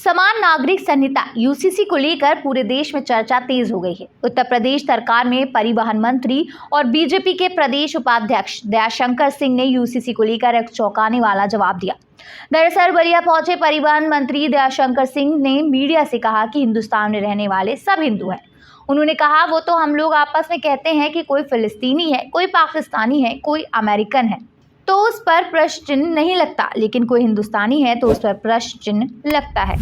समान नागरिक संहिता यूसीसी को लेकर पूरे देश में चर्चा तेज हो गई है। उत्तर प्रदेश सरकार में परिवहन मंत्री और बीजेपी के प्रदेश उपाध्यक्ष दयाशंकर सिंह ने यूसीसी को लेकर एक चौंकाने वाला जवाब दिया। दरअसल बलिया पहुंचे परिवहन मंत्री दयाशंकर सिंह ने मीडिया से कहा कि हिंदुस्तान में रहने वाले सब हिंदू हैं। उन्होंने कहा वो तो हम लोग आपस में कहते हैं कि कोई फिलिस्तीनी है, कोई पाकिस्तानी है, कोई अमेरिकन है तो उस पर प्रश्न चिन्ह नहीं लगता, लेकिन कोई हिंदुस्तानी है तो उस पर प्रश्न चिन्ह लगता है।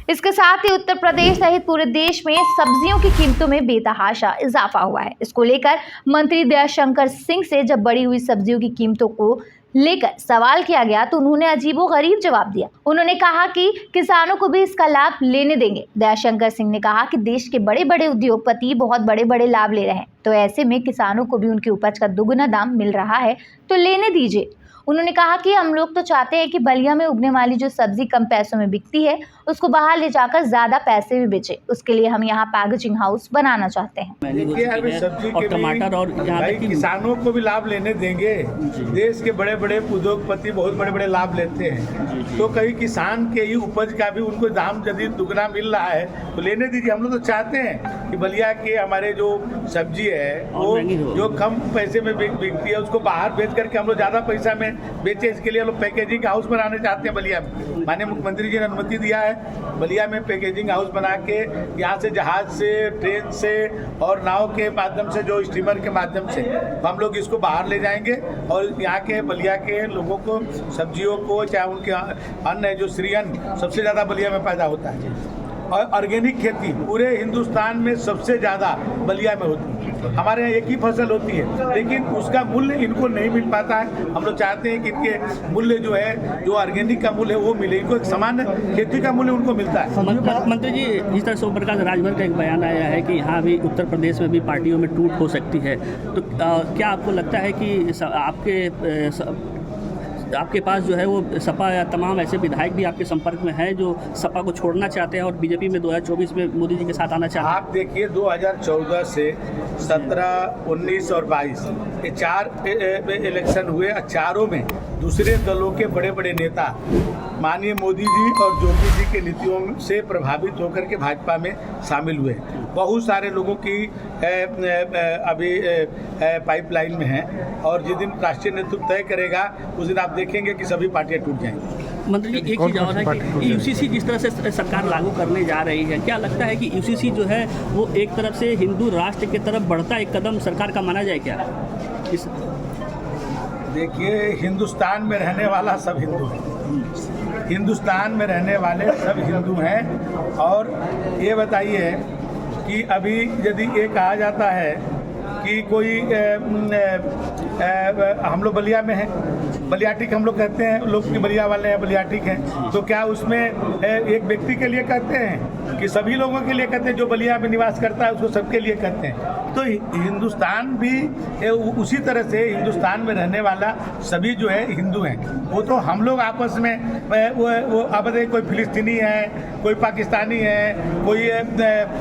इसके साथ ही उत्तर प्रदेश सहित पूरे देश में सब्जियों की कीमतों में बेतहाशा इजाफा हुआ है। इसको लेकर मंत्री दयाशंकर सिंह से जब बढ़ी हुई सब्जियों की कीमतों को लेकर सवाल किया गया तो उन्होंने अजीबोगरीब जवाब दिया। उन्होंने कहा कि किसानों को भी इसका लाभ लेने देंगे। दयाशंकर सिंह ने कहा कि देश के बड़े बड़े उद्योगपति बहुत बड़े बड़े लाभ ले रहे हैं, तो ऐसे में किसानों को भी उनकी उपज का दुगुना दाम मिल रहा है तो लेने दीजिए। उन्होंने कहा कि हम लोग तो चाहते हैं कि बलिया में उगने वाली जो सब्जी कम पैसों में बिकती है उसको बाहर ले जाकर ज्यादा पैसे में बेचे। उसके लिए हम यहाँ पैकेजिंग हाउस बनाना चाहते हैं। सब्जी और टमाटर और किसानों को भी लाभ लेने देंगे। देश के बड़े बड़े उद्योगपति बहुत बड़े बड़े लाभ लेते हैं, तो कहीं किसान के ही उपज का भी उनको दाम यदि दुगना मिल रहा है तो लेने दीजिए। हम लोग तो चाहते हैं कि बलिया के हमारे जो सब्जी है वो जो कम पैसे में बिकती है उसको बाहर बेच करके हम लोग ज्यादा पैसा में बेचे। इसके लिए हम लोग पैकेजिंग हाउस बनाने चाहते हैं बलिया में। माननीय मुख्यमंत्री जी ने अनुमति दिया है बलिया में पैकेजिंग हाउस बना के यहाँ से जहाज से, ट्रेन से और नाव के माध्यम से, जो स्टीमर के माध्यम से हम लोग इसको बाहर ले जाएंगे और यहाँ के बलिया के लोगों को सब्जियों को, चाहे उनके अन्न है जो श्रीअन्न सबसे ज़्यादा बलिया में पैदा होता है और ऑर्गेनिक खेती पूरे हिंदुस्तान में सबसे ज़्यादा बलिया में होती है। हमारे यहाँ एक ही फसल होती है लेकिन उसका मूल्य इनको नहीं मिल पाता है। हम लोग चाहते हैं कि इनके मूल्य जो है, जो ऑर्गेनिक का मूल्य है वो मिले, इनको एक समान खेती का मूल्य उनको मिलता है। मंत्री जी, जिस तरह से ओम प्रकाश राजभर का एक बयान आया है कि यहाँ भी उत्तर प्रदेश में भी पार्टियों में टूट हो सकती है, तो क्या आपको लगता है कि आपके पास जो है वो सपा या तमाम ऐसे विधायक भी आपके संपर्क में हैं जो सपा को छोड़ना चाहते हैं और बीजेपी में 2024 में मोदी जी के साथ आना चाहते हैं? आप देखिए 2014 से 17, 19 और 22 ये 4 इलेक्शन हुए। चारों में दूसरे दलों के बड़े बड़े नेता माननीय मोदी जी और योगी जी के नीतियों से प्रभावित होकर के भाजपा में शामिल हुए। बहुत सारे लोगों की अभी पाइपलाइन में है और जिस दिन राष्ट्रीय नेतृत्व तय करेगा उस दिन आप देखेंगे कि सभी पार्टियां टूट जाएंगी। मंत्री जी, एक चीज़ और है कि यूसीसी जिस तरह से सरकार लागू करने जा रही है, क्या लगता है कि यूसीसी जो है वो एक तरफ से हिंदू राष्ट्र की तरफ बढ़ता एक कदम सरकार का माना जाए क्या? देखिए, हिंदुस्तान में रहने वाला सब हिंदू है। हिंदुस्तान में रहने वाले सब हिंदू हैं और ये बताइए कि अभी यदि ये कहा जाता है कि कोई हम लोग बलिया में हैं, बलियाटिक हम लोग कहते हैं, लोग की बलिया वाले हैं बलियाटिक हैं, तो क्या उसमें एक व्यक्ति के लिए कहते हैं कि सभी लोगों के लिए कहते हैं? जो बलिया में निवास करता है उसको सबके लिए कहते हैं। तो हिंदुस्तान भी उसी तरह से हिंदुस्तान में रहने वाला सभी जो है हिंदू हैं। वो तो हम लोग आपस में वो आप बताइए, कोई फिलिस्तीनी है, कोई पाकिस्तानी है, कोई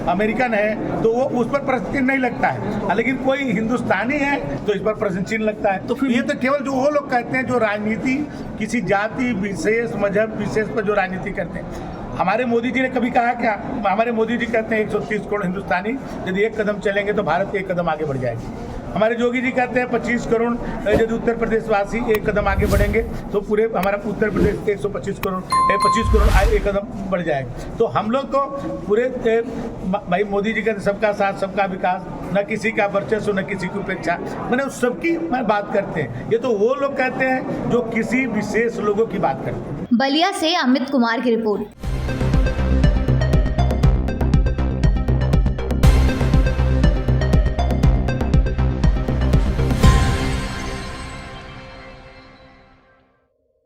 अमेरिकन है, तो वो उस पर प्रश्न चिन्ह नहीं लगता है, लेकिन कोई हिंदुस्तानी है तो इस पर प्रश्न चिन्ह लगता है। तो फिर ये तो केवल जो वो लोग कहते हैं जो राजनीति किसी जाति विशेष, मजहब विशेष पर जो राजनीति करते हैं। हमारे मोदी जी ने कभी कहा क्या? हमारे मोदी जी कहते हैं 130 करोड़ हिंदुस्तानी यदि एक कदम चलेंगे तो भारत एक कदम आगे बढ़ जाएगी। हमारे योगी जी कहते हैं 25 करोड़ यदि उत्तर प्रदेश वासी एक कदम आगे बढ़ेंगे तो पूरे हमारा उत्तर प्रदेश 125 करोड़ 25 करोड़ एक कदम बढ़ जाएगा। तो हम लोग तो पूरे भाई मोदी जी कहते सबका साथ सबका विकास, न किसी का वर्चस्व न किसी की उपेक्षा, मैंने उस सबकी बात करते हैं। ये तो वो लोग कहते हैं जो किसी विशेष लोगों की बात करते हैं। बलिया से अमित कुमार की रिपोर्ट।